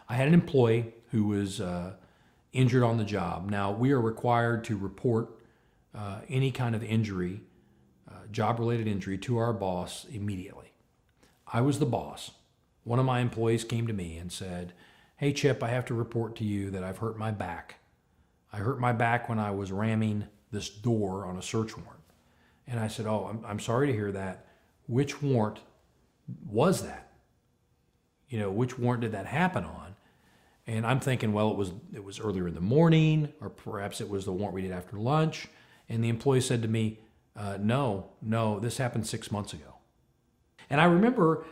I had an employee who was injured on the job. Now, we are required to report any kind of injury, job-related injury, to our boss immediately. I was the boss. One of my employees came to me and said, "Hey, Chip, I have to report to you that I've hurt my back. I hurt my back when I was ramming this door on a search warrant." And I said, "Oh, I'm sorry to hear that. Which warrant was that? Which warrant did that happen on?" And I'm thinking, well, it was earlier in the morning, or perhaps it was the warrant we did after lunch. And the employee said to me, no, this happened 6 months ago. And I remember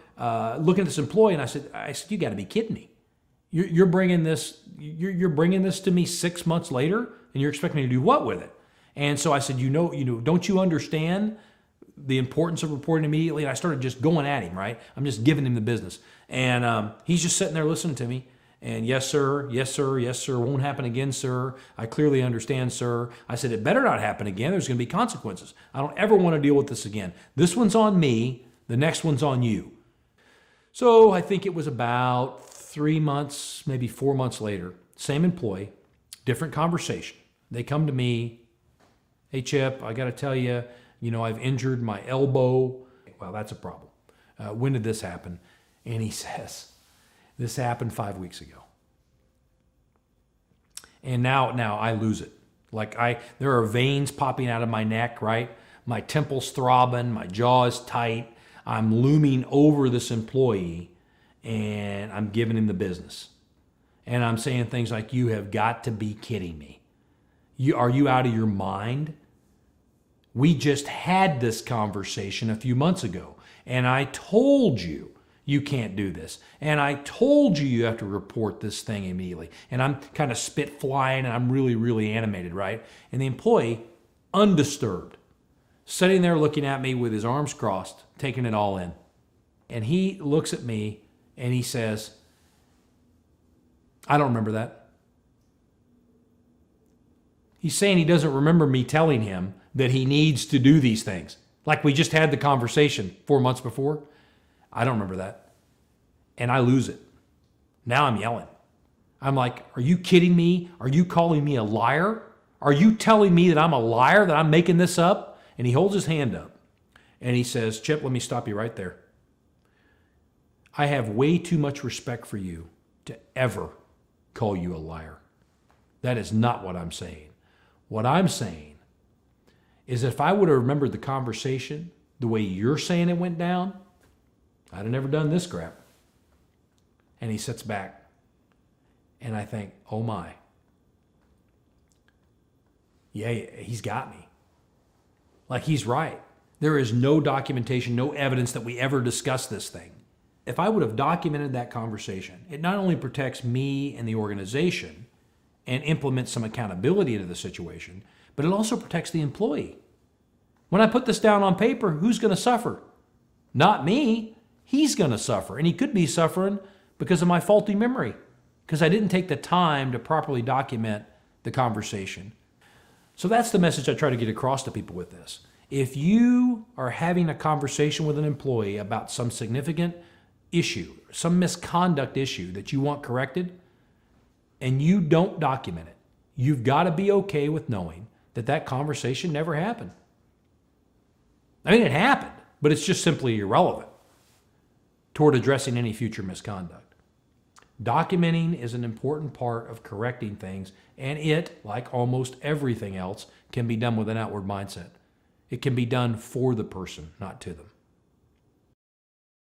looking at this employee, and I said, "You got to be kidding me! You're bringing this to me 6 months later, and you're expecting me to do what with it?" And so I said, don't you understand the importance of reporting immediately? And I started just going at him, right? I'm just giving him the business. And he's just sitting there listening to me. And yes, sir, yes, sir, yes, sir, won't happen again, sir. I clearly understand, sir. I said, it better not happen again. There's going to be consequences. I don't ever want to deal with this again. This one's on me. The next one's on you. So I think it was about 3 months, maybe 4 months later, same employee, different conversation. They come to me, "Hey, Chip, I got to tell you, I've injured my elbow." Well, that's a problem. When did this happen? And he says, "This happened 5 weeks ago." And now I lose it. There are veins popping out of my neck, right? My temple's throbbing, my jaw is tight. I'm looming over this employee, and I'm giving him the business. And I'm saying things like, "You have got to be kidding me. Are you out of your mind? We just had this conversation a few months ago, and I told you you can't do this. And I told you have to report this thing immediately." And I'm kind of spit flying, and I'm really, really animated, right? And the employee, undisturbed, sitting there looking at me with his arms crossed, taking it all in. And he looks at me and he says, "I don't remember that." He's saying he doesn't remember me telling him that he needs to do these things. Like we just had the conversation 4 months before. "I don't remember that." And I lose it. Now I'm yelling. I'm like, "Are you kidding me? Are you calling me a liar? Are you telling me that I'm a liar, that I'm making this up?" And he holds his hand up and he says, "Chip, let me stop you right there. I have way too much respect for you to ever call you a liar. That is not what I'm saying. What I'm saying is if I would have remembered the conversation the way you're saying it went down, I'd have never done this crap." And he sits back, and I think, oh my. Yeah, he's got me. Like, he's right. There is no documentation, no evidence that we ever discussed this thing. If I would have documented that conversation, it not only protects me and the organization and implements some accountability into the situation, but it also protects the employee. When I put this down on paper, who's going to suffer? Not me. He's going to suffer. And he could be suffering because of my faulty memory, because I didn't take the time to properly document the conversation. So that's the message I try to get across to people with this. If you are having a conversation with an employee about some significant issue, some misconduct issue that you want corrected, and you don't document it, you've got to be okay with knowing that that conversation never happened. I mean, it happened, but it's just simply irrelevant toward addressing any future misconduct. Documenting is an important part of correcting things, and it, like almost everything else, can be done with an outward mindset. It can be done for the person, not to them.